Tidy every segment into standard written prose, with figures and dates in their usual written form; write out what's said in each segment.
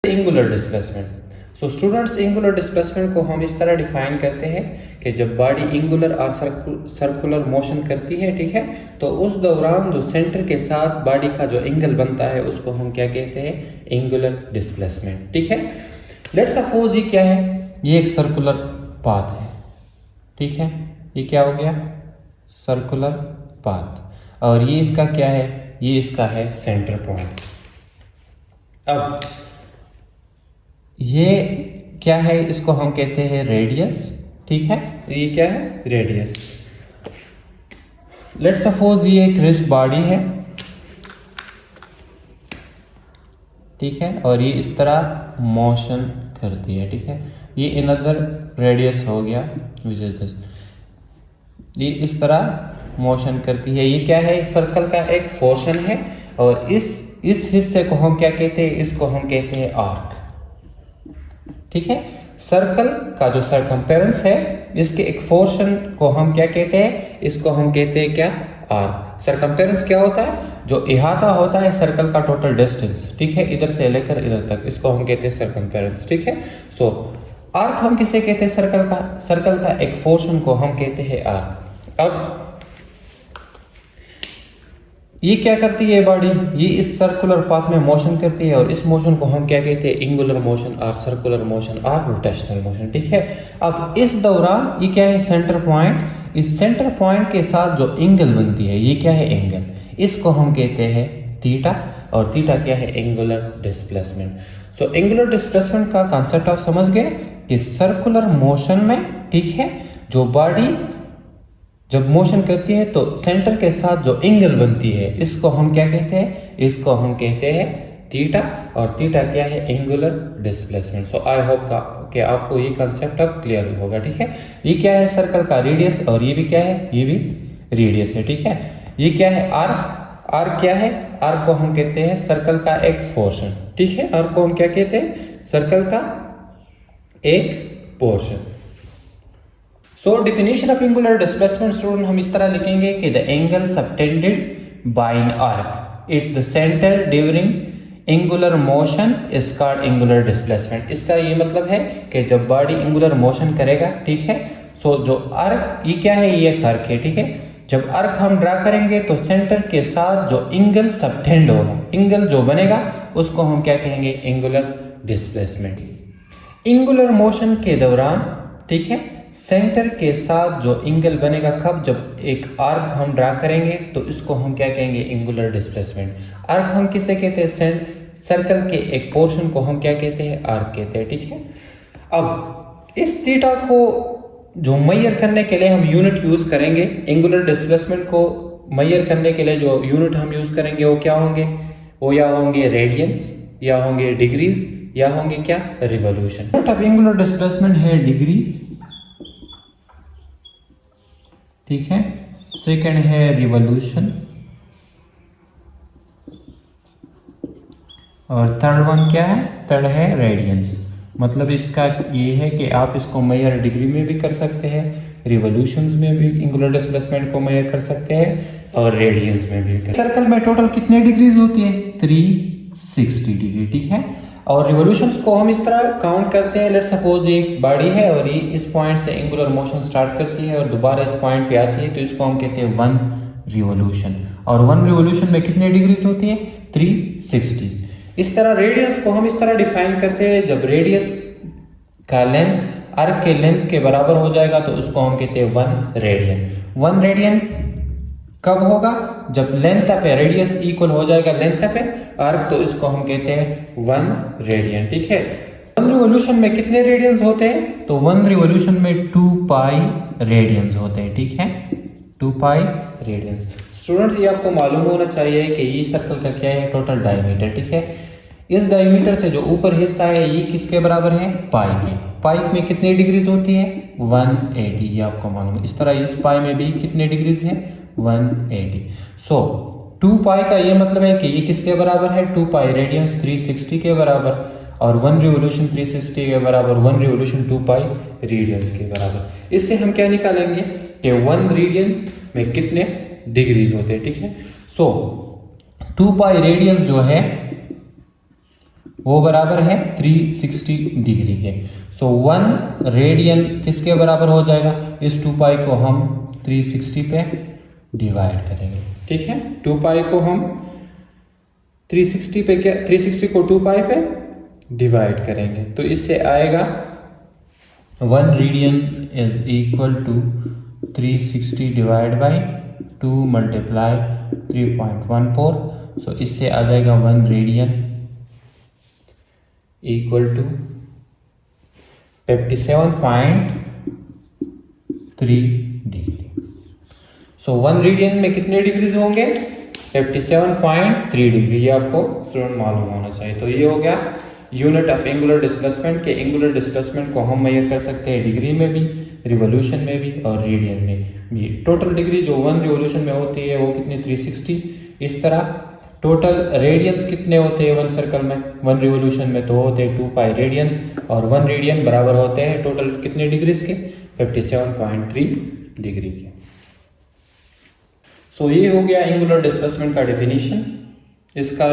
Angular displacement. So students, angular displacement को हम इस तरह डिफाइन करते हैं कि जब बॉडी एंगुलर और सर्कुलर मोशन करती है, ठीक है, तो उस दौरान जो सेंटर के साथ बॉडी का जो एंगल बनता है उसको हम क्या कहते हैं, एंगुलर डिस्प्लेसमेंट, ठीक है। लेट्स सपोज ये क्या है, ये एक सर्कुलर पाथ है, ठीक है, ये क्या हो गया, सर्कुलर पाथ, और ये इसका क्या है, ये इसका है सेंटर पॉइंट। अब ये क्या है, इसको हम कहते हैं रेडियस, ठीक है, ये क्या है, रेडियस। लेट्स सपोज ये एक रिस्ट बॉडी है, ठीक है, और ये इस तरह मोशन करती है, ठीक है, ये अनदर रेडियस हो गया विच इज दिस, ये इस तरह मोशन करती है। ये क्या है, सर्कल का एक पोर्शन है, और इस हिस्से को हम क्या कहते हैं, इसको हम कहते हैं आर्क, ठीक है। सर्कल का जो सरकमफेरेंस है, इसके एक पोर्शन को हम क्या कहते हैं, इसको हम कहते हैं क्या, आर्क। सरकमफेरेंस क्या होता है, जो अहाता होता है सर्कल का टोटल डिस्टेंस, ठीक है, इधर से लेकर इधर तक, इसको हम कहते हैं सरकमफेरेंस, ठीक है। सो आर्क हम किसे कहते हैं, सर्कल का एक पोर्शन को हम कहते हैं आर्क। अब ये क्या करती है बॉडी, ये इस सर्कुलर पाथ में मोशन करती है, और इस मोशन को हम क्या कहते हैं, एंगुलर मोशन और सर्कुलर मोशन और रोटेशनल मोशन, ठीक है। अब इस दौरान ये क्या है, सेंटर पॉइंट, इस सेंटर पॉइंट के साथ जो एंगल बनती है, ये क्या है, एंगल, इसको हम कहते हैं थीटा, और थीटा क्या है, angular displacement. So angular displacement का कॉन्सेप्ट आप समझ गए कि सर्कुलर मोशन में, ठीक है, जो बॉडी जब मोशन करती है तो सेंटर के साथ जो एंगल बनती है, इसको हम क्या कहते हैं, इसको हम कहते हैं थीटा, और थीटा क्या है, angular displacement. So I hope कि आपको ये कंसेप्ट अब क्लियर होगा, ठीक है। ये क्या है, सर्कल का रेडियस, और ये भी क्या है, ये भी रेडियस है, ठीक है। ये क्या है, आर्क, आर्क क्या है, आर्क को हम कहते हैं सर्कल का एक पोर्शन, ठीक है, आर्क को हम क्या कहते हैं, सर्कल का एक portion. So definition of angular displacement student हम इस तरह लिखेंगे कि the angle subtended bye an arc at the centre during angular motion is called angular displacement. इसका ये मतलब है कि जब बॉडी एंगुलर मोशन करेगा, ठीक है, सो जो आर्क, ये क्या है, ये एक आर्क है, ठीक है, जब आर्क हम ड्रा करेंगे तो सेंटर के साथ जो एंगल सबटेंड होगा, एंगल जो बनेगा, उसको हम क्या कहेंगे, एंगुलर डिस्प्लेसमेंट। एंगुलर मोशन के दौरान, ठीक है, सेंटर के साथ जो एंगल बनेगा कब, जब एक आर्क हम ड्रा करेंगे तो इसको हम क्या कहेंगे, एंगुलर डिस्प्लेसमेंट। आर्क हम किसे कहते हैं, सर्कल के एक पोर्शन को हम क्या कहते हैं, आर्क कहते हैं, ठीक है। अब इस थीटा को जो मेजर करने के लिए हम यूनिट यूज करेंगे, एंगुलर डिस्प्लेसमेंट को मेजर करने के लिए जो यूनिट हम यूज करेंगे वो क्या होंगे, वो या होंगे रेडियंस, या होंगे डिग्रीज, या होंगे क्या, revolution. Unit of angular displacement है डिग्री, ठीक है, सेकंड है रिवॉल्यूशन, और थर्ड वन क्या है, थर्ड है रेडियंस। मतलब इसका ये है कि आप इसको मेजर डिग्री में भी कर सकते हैं, रिवॉल्यूशंस में भी एंगुलर डिस्प्लेसमेंट को मेजर कर सकते हैं, और रेडियंस में भी। सर्कल में टोटल कितने डिग्रीज होती है, 360 डिग्री, ठीक है, और रिवॉल्यूशंस को हम इस तरह काउंट करते हैं। लेट्स सपोज एक बॉडी है, और ये इस पॉइंट से एंगुलर मोशन स्टार्ट करती है और दोबारा इस पॉइंट पे आती है, तो इसको हम कहते हैं 1 रिवॉल्यूशन, और 1 रिवॉल्यूशन में कितने डिग्रीज होती है, 360। इस तरह रेडियंस को हम इस तरह डिफाइन करते हैं, जब रेडियस का लेंथ आर्क के लेंथ के बराबर हो जाएगा तो उसको हम कहते हैं 1 रेडियन। 1 रेडियन कब होगा, जब लेंथ पे रेडियस इक्वल हो जाएगा लेंथ पे आर्क, तो इसको हम कहते हैं 1 रेडियन, ठीक है। 1 रिवॉल्यूशन में कितने रेडियंस होते हैं, तो 1 रिवॉल्यूशन में 2 पाई रेडियंस होते हैं, ठीक है, 2 पाई रेडियंस। स्टूडेंट, ये आपको मालूम होना चाहिए कि ये सर्कल का क्या है, टोटल डायमीटर, ठीक है। इस डायमीटर से जो ऊपर हिस्सा है ये किसके बराबर है, पाई के। पाई में कितनी डिग्रीज होती है, 180, ये आपको मालूम है। इस तरह इस पाई में भी कितने डिग्रीज है, 180। सो 2 पाई का ये मतलब है कि ये किसके बराबर है, 2 पाई रेडियंस 360 के बराबर, और 1 रिवॉल्यूशन 360 के बराबर, 1 रिवॉल्यूशन 2 पाई रेडियंस के बराबर। इससे हम क्या निकालेंगे कि 1 रेडियंस में कितने डिग्रीज होते हैं, ठीक है। सो 2 पाई रेडियंस जो है वो बराबर है 360 डिग्री के। सो 1 रेडियन किसके बराबर हो जाएगा, इस 2 पाई को हम 360 पे डिवाइड करेंगे, ठीक है। 2 पाई को हम 360 पे क्या, 360 को 2 पाई पे डिवाइड करेंगे, तो इससे आएगा 1 radian is equal to 360 divide by 2 multiply 3.14। So इससे आ जाएगा 1 radian equal to 57.3 degree. So 1 radian में कितने डिग्रीज होंगे, 57.3 डिग्री, ये आपको स्टूडेंट मालूम होना चाहिए। तो ये हो गया यूनिट ऑफ एंगुलर डिस्प्लेसमेंट के एंगुलर डिस्प्लेसमेंट को हम मेजर कर सकते हैं डिग्री में भी, रिवोल्यूशन में भी और रेडियन में भी। टोटल डिग्री जो 1 रिवोल्यूशन में होती है वो कितनी 360। इस तरह टोटल रेडियंस कितने होते हैं 1 सर्कल में, 1 रिवोल्यूशन में तो होते हैं 2 पाई रेडियंस, और 1 रेडियन बराबर होते हैं टोटल कितने डिग्रीज के, 57.3 डिग्री के। सो ये हो गया एंगुलर डिस्प्लेसमेंट का डेफिनेशन, इसका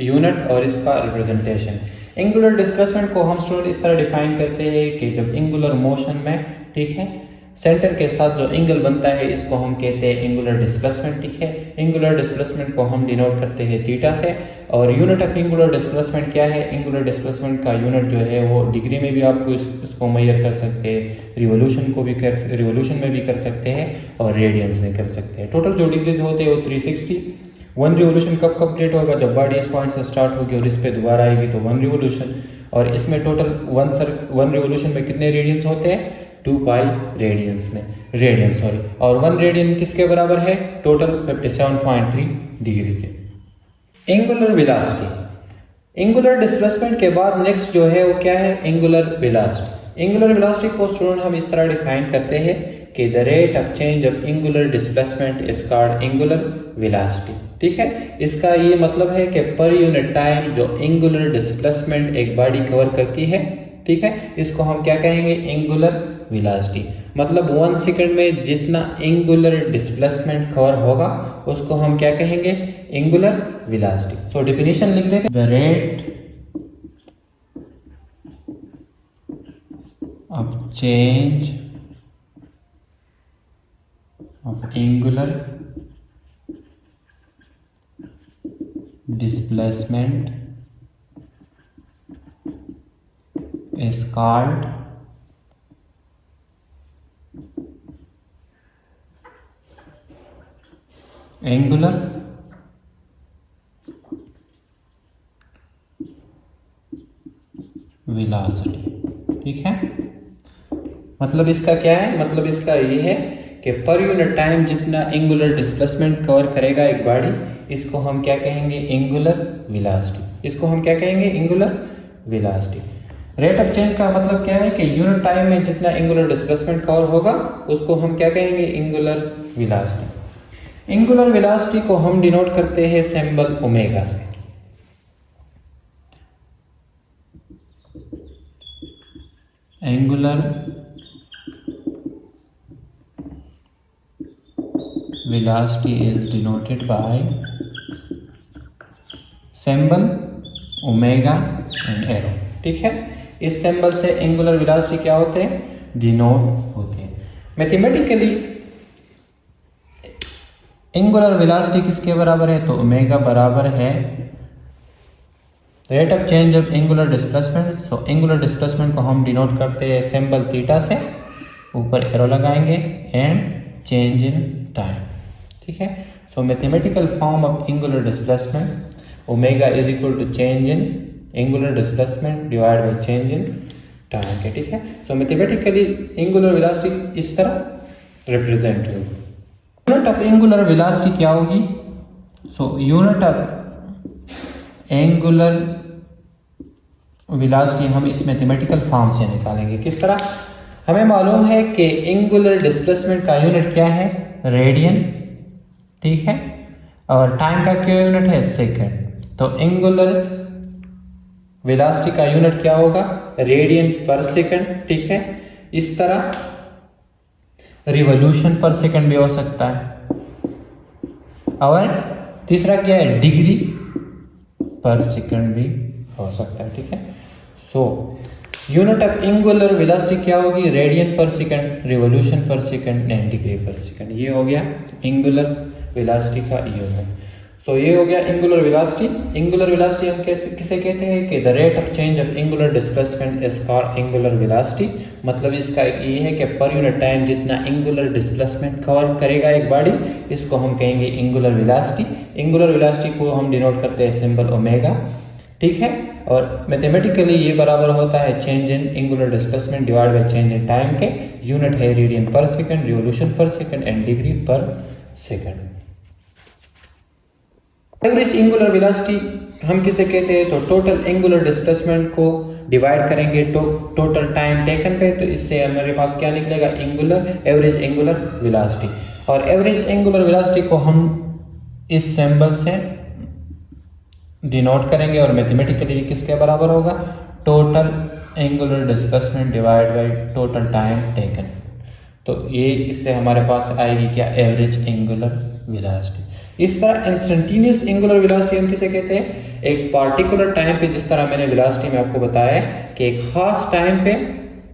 यूनिट और इसका रिप्रेजेंटेशन। एंगुलर डिस्प्लेसमेंट को हम स्टूडेंट इस तरह डिफाइन करते हैं कि जब एंगुलर मोशन में, ठीक है, सेंटर के साथ जो एंगल बनता है इसको हम कहते हैं एंगुलर डिस्प्लेसमेंट, ठीक है। एंगुलर डिस्प्लेसमेंट को हम डिनोट करते हैं थीटा से, और यूनिट ऑफ एंगुलर डिस्प्लेसमेंट क्या है, एंगुलर डिस्प्लेसमेंट का यूनिट जो है वो डिग्री में भी आपको इसको मेजर कर सकते हैं, रिवोल्यूशन में भी कर सकते हैं और रेडियंस में कर सकते हैं। टोटल जो डिग्रीज होते हैं वो 360। 1 रिवोल्यूशन कब कंप्लीट होगा, जब बॉडी इस पॉइंट से स्टार्ट होगी और इस पे दोबारा आएगी तो 1 रिवोल्यूशन। और इसमें टोटल 1 रिवोल्यूशन में कितने रेडियंस होते हैं, 2 पाई रेडियंस और 1 रेडियन किसके बराबर है, टोटल 57.3 डिग्री के। एंगुलर वेलोसिटी, एंगुलर डिस्प्लेसमेंट के बाद नेक्स्ट जो है वो क्या है, एंगुलर वेलोसिटी। एंगुलर वेलोसिटी को स्टूडेंट हम इस तरह डिफाइन करते हैं कि the rate of change of angular displacement is called angular velocity, ठीक है। इसका ये मतलब है कि पर यूनिट टाइम जो एंगुलर डिस्प्लेसमेंट एक बॉडी कवर करती है, ठीक है, इसको हम क्या कहेंगे, एंगुलर वेलोसिटी। मतलब 1 सेकंड में जितना एंगुलर डिस्प्लेसमेंट कवर होगा उसको हम क्या कहेंगे, एंगुलर वेलोसिटी। सो डेफिनेशन लिख देते हैं, the rate of change of angular displacement is called angular velocity, ठीक है। मतलब इसका क्या है, मतलब इसका ये है कि पर यूनिट टाइम जितना एंगुलर डिस्प्लेसमेंट कवर करेगा एक बॉडी, इसको हम क्या कहेंगे, एंगुलर वेलोसिटी। इसको हम क्या कहेंगे, angular velocity. Rate of change का मतलब क्या है कि यूनिट टाइम में जितना एंगुलर डिस्प्लेसमेंट कवर होगा उसको हम क्या कहेंगे, एंगुलर वेलोसिटी। एंगुलर वेलोसिटी को हम डिनोट करते हैं सिंबल ओमेगा से। Angular velocity is denoted by symbol omega and arrow, ठीक है। इस सिंबल से एंगुलर वेलोसिटी क्या होते हैं, डिनोट होते हैं। मैथमेटिकली एंगुलर वेलोसिटी किसके बराबर है, तो ओमेगा बराबर है rate of change of angular displacement. So angular displacement को हम डिनोट करते हैं सिंबल थीटा से, ऊपर एरो लगाएंगे, एंड चेंज इन टाइम, ठीक है। So mathematical form of angular displacement, omega is equal to change in angular displacement divide by change in time के, ठीक है। सो मैथमेटिकली एंगुलर वेलोसिटी इस तरह रिप्रेजेंट होगी। यूनिट ऑफ एंगुलर वेलोसिटी क्या होगी, so unit of angular velocity हम इस मैथमेटिकल फॉर्म से निकालेंगे। किस तरह, हमें मालूम है कि एंगुलर डिस्प्लेसमेंट का यूनिट क्या है, रेडियन, ठीक है, और टाइम का क्या यूनिट है, सेकंड। तो एंगुलर वेलोसिटी का यूनिट क्या होगा, रेडियन पर सेकंड, ठीक है। इस तरह रिवॉल्यूशन पर सेकंड भी हो सकता है, और तीसरा क्या है, डिग्री पर सेकंड भी हो सकता है, ठीक है। So unit of angular velocity क्या होगी, रेडियन पर सेकंड, रिवॉल्यूशन पर सेकंड एंड डिग्री पर सेकंड। ये हो गया एंगुलर वेलोसिटी का यूनिट। सो ये हो गया एंगुलर वेलोसिटी। एंगुलर वेलोसिटी हम किसे कहते हैं कि the rate of change of angular displacement is called angular velocity. मतलब इसका ये है कि पर यूनिट टाइम जितना एंगुलर डिस्प्लेसमेंट कवर करेगा एक बॉडी, इसको हम कहेंगे एंगुलर वेलोसिटी। एंगुलर वेलोसिटी को हम डिनोट करते हैं सिंबल ओमेगा, ठीक है। और मैथमेटिकली ये बराबर होता है change in angular displacement divide by change in time के। यूनिट है रेडियन पर सेकंड, रिवॉल्यूशन पर सेकंड एंड डिग्री पर सेकंड। एवरेज एंगुलर वेलोसिटी हम किसे कहते हैं, तो टोटल एंगुलर डिस्प्लेसमेंट को डिवाइड करेंगे टोटल टाइम टेकन पे, तो इससे हमारे पास क्या निकलेगा, एवरेज एंगुलर वेलोसिटी। और एवरेज एंगुलर वेलोसिटी को हम इस सिंबल से डिनोट करेंगे और मैथमेटिकली किसके बराबर होगा, total angular displacement divide by total time taken. तो ये इससे हमारे पास आएगी क्या, एवरेज एंगुलर वेलोसिटी। इस तरह इंस्टेंटेनियस एंगुलर वेलोसिटी हम किसे कहते हैं, एक पार्टिकुलर टाइम पे, जिस तरह मैंने वेलोसिटी में आपको बताया कि एक खास टाइम पे,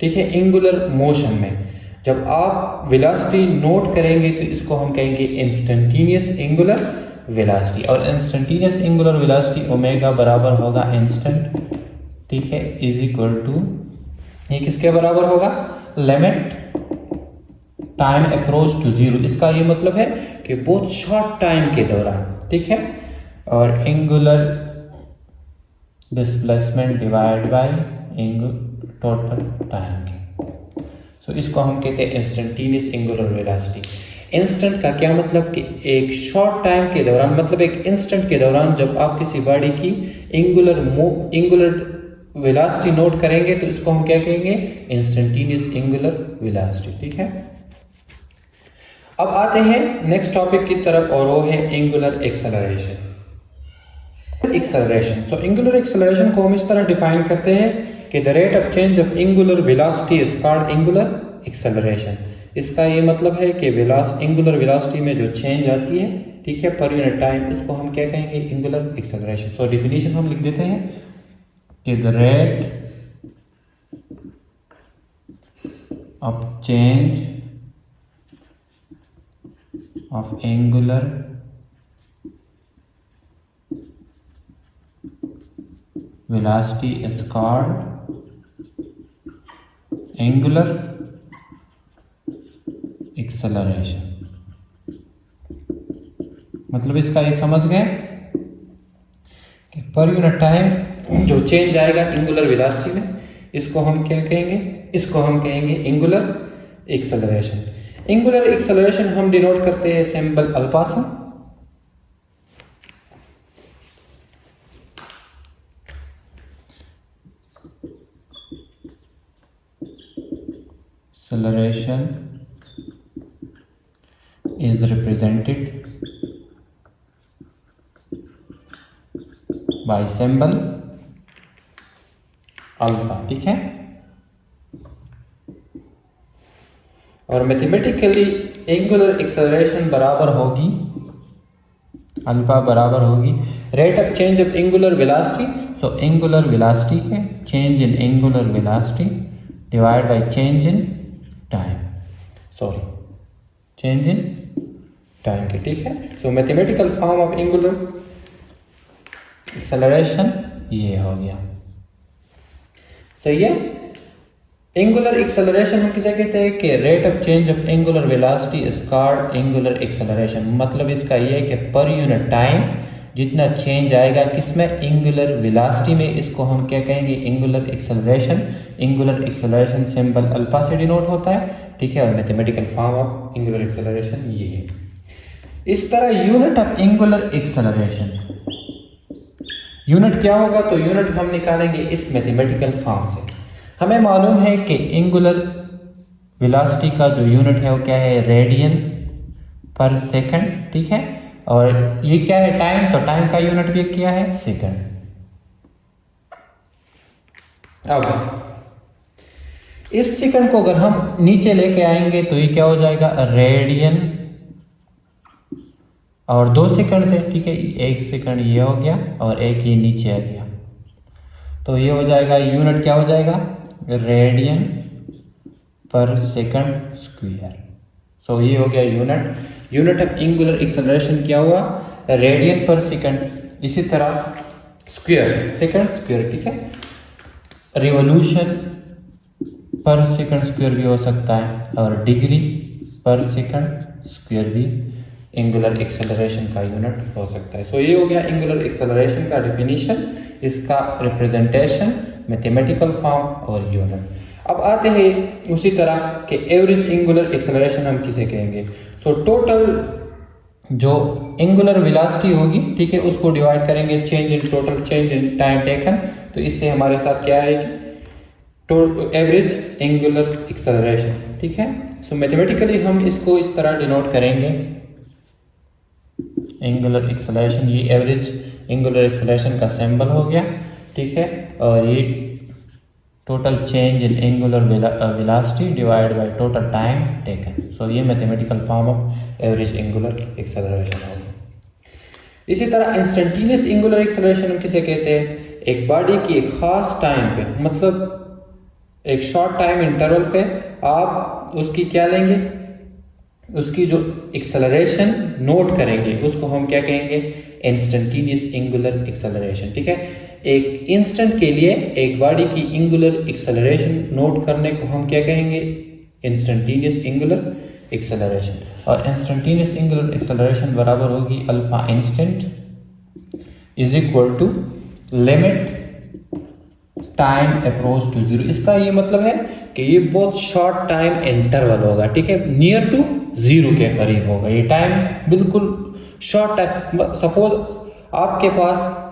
ठीक है, एंगुलर मोशन में जब आप वेलोसिटी नोट करेंगे तो इसको हम कहेंगे इंस्टेंटेनियस एंगुलर वेलोसिटी। और इंस्टेंटेनियस एंगुलर वेलोसिटी ओमेगा बराबर होगा इंस्टेंट, ठीक है, इज इक्वल टू, ये किसके बराबर होगा, limit time approach to zero. इसका ये मतलब है कि बहुत शॉर्ट टाइम के दौरान, ठीक है, और angular displacement divide by total time के। सो इसको हम कहते हैं इंस्टेंटेनियस एंगुलर वेलोसिटी। इंस्टेंट का क्या मतलब कि एक शॉर्ट टाइम के दौरान, मतलब एक इंस्टेंट के दौरान जब आप किसी बॉडी की एंगुलर वेलोसिटी नोट करेंगे तो इसको हम क्या कहेंगे, इंस्टेंटेनियस एंगुलर वेलोसिटी, ठीक है। अब आते हैं नेक्स्ट टॉपिक की तरफ और वो है angular acceleration. So angular acceleration को हम इस तरह डिफाइन करते हैं कि the rate of change of angular velocity is called angular acceleration. इसका ये मतलब है कि एंगुलर वेलोसिटी में जो चेंज आती है, ठीक है, पर यूनिट टाइम, उसको हम क्या कहेंगे, एंगुलर एक्सेलरेशन। सो डेफिनेशन हम लिख देते हैं कि the rate of change of angular velocity is called angular acceleration। मतलब इसका ये समझ गए कि पर यूनिट टाइम जो चेंज आएगा एंगुलर वेलोसिटी में, इसको हम क्या कहेंगे, इसको हम कहेंगे एंगुलर एक्सेलरेशन। एंगुलर एक्सेलरेशन हम डिनोट करते हैं सिंबल अल्फा से। Acceleration is represented by symbol alpha, ठीक है। और मैथमेटिकली एंगुलर एक्सेलरेशन बराबर होगी, अल्फा बराबर होगी rate of change of angular velocity. So angular velocity है change in angular velocity divide by change in time, sorry change in time की, ठीक है। So mathematical form of angular acceleration ये हो गया, सही है। एंगुलर एक्सेलरेशन हम किसे कहते हैं कि rate of change of angular velocity is called angular acceleration. मतलब इसका ये है कि पर यूनिट टाइम जितना चेंज आएगा किसमें, एंगुलर वेलोसिटी में, इसको हम क्या कहेंगे, angular acceleration. Angular acceleration symbol alpha से डिनोट होता है, ठीक है। और mathematical form of angular acceleration ये है। इस तरह unit of angular acceleration, unit क्या होगा, तो यूनिट हम निकालेंगे इस मैथमेटिकल फॉर्म से। हमें मालूम है कि एंगुलर वेलोसिटी का जो यूनिट है वो क्या है, रेडियन पर सेकंड, ठीक है। और ये क्या है, टाइम, तो टाइम का यूनिट भी क्या है, सेकंड। अब इस सेकंड को अगर हम नीचे लेके आएंगे तो ये क्या हो जाएगा, रेडियन, और 2 सेकंड से, ठीक है, 1 सेकंड ये हो गया और एक ये नीचे आ गया। तो ये हो जाएगा, यूनिट क्या हो जाएगा, रेडियन पर सेकंड स्क्वायर। सो ये हो गया unit. Unit of angular acceleration क्या हुआ, रेडियन पर सेकंड। इसी तरह स्क्वायर, सेकंड स्क्वायर, ठीक है। रिवॉल्यूशन पर सेकंड स्क्वायर भी हो सकता है, और डिग्री पर सेकंड स्क्वायर भी एंगुलर एक्सेलरेशन का यूनिट हो सकता है। सो ये हो गया एंगुलर एक्सेलरेशन का डेफिनेशन, इसका रिप्रेजेंटेशन, मैथमेटिकल फॉर्म और यूनिट। अब आते हैं उसी तरह के एवरेज एंगुलर एक्सेलरेशन हम किसे कहेंगे। सो टोटल जो एंगुलर वेलोसिटी होगी, ठीक है, उसको डिवाइड करेंगे change in total change in time taken, तो इससे हमारे साथ क्या आएगी, एवरेज एंगुलर एक्सेलरेशन, ठीक है। सो मैथमेटिकली हम इसको इस तरह डिनोट करेंगे, एंगुलर एक्सेलरेशन, ये एवरेज एंगुलर एक्सेलरेशन का सिंबल हो गया, ठीक है, और ये total change in angular velocity divide by total time taken. So ये mathematical form of average angular acceleration होगा। इसी तरह इंस्टेंटेनियस एंगुलर एक्सेलरेशन हम किसे कहते हैं, एक बॉडी की एक खास टाइम पे, मतलब एक शॉर्ट टाइम इंटरवल पे आप उसकी क्या लेंगे, उसकी जो एक्सेलरेशन नोट करेंगे, उसको हम क्या कहेंगे, इंस्टेंटेनियस एंगुलर एक्सेलरेशन, ठीक है। एक इंस्टेंट के लिए एक बॉडी की एंगुलर एक्सेलरेशन नोट करने को हम क्या कहेंगे, इंस्टेंटेनियस एंगुलर एक्सेलरेशन। और इंस्टेंटेनियस एंगुलर एक्सेलरेशन बराबर होगी alpha instant is equal to limit time approach to zero. इसका ये मतलब है कि ये बहुत शॉर्ट टाइम इंटरवल होगा, ठीक है, नियर टू जीरो के करीब होगा ये टाइम, बिल्कुल शॉर्ट टाइम। सपोज आपके पास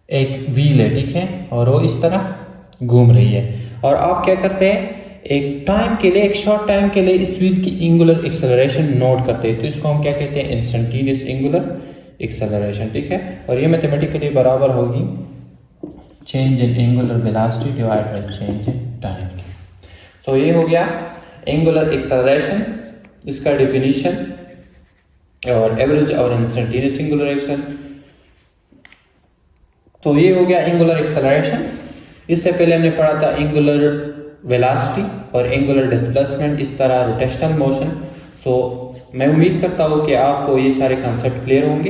एक व्हील है, ठीक है, और वो इस तरह घूम रही है, और आप क्या करते हैं, एक टाइम के लिए, एक शॉर्ट टाइम के लिए इस व्हील की एंगुलर एक्सेलरेशन नोट करते हैं, तो इसको हम क्या कहते हैं, इंस्टेंटेनियस एंगुलर एक्सेलरेशन, ठीक है। और ये मैथमेटिकली बराबर होगी change in angular velocity divide by change in time. So ये हो गया एंगुलर एक्सेलरेशन, इसका डेफिनेशन, और एवरेज और इंस्टेंटेनियस एंगुलर एक्सेलरेशन। तो ये हो गया एंगुलर एक्सेलरेशन। इससे पहले हमने पढ़ा था एंगुलर वेलोसिटी और एंगुलर डिस्प्लेसमेंट, इस तरह रोटेशनल मोशन। सो मैं उम्मीद करता हूँ कि आपको ये सारे कॉन्सेप्ट क्लियर होंगे।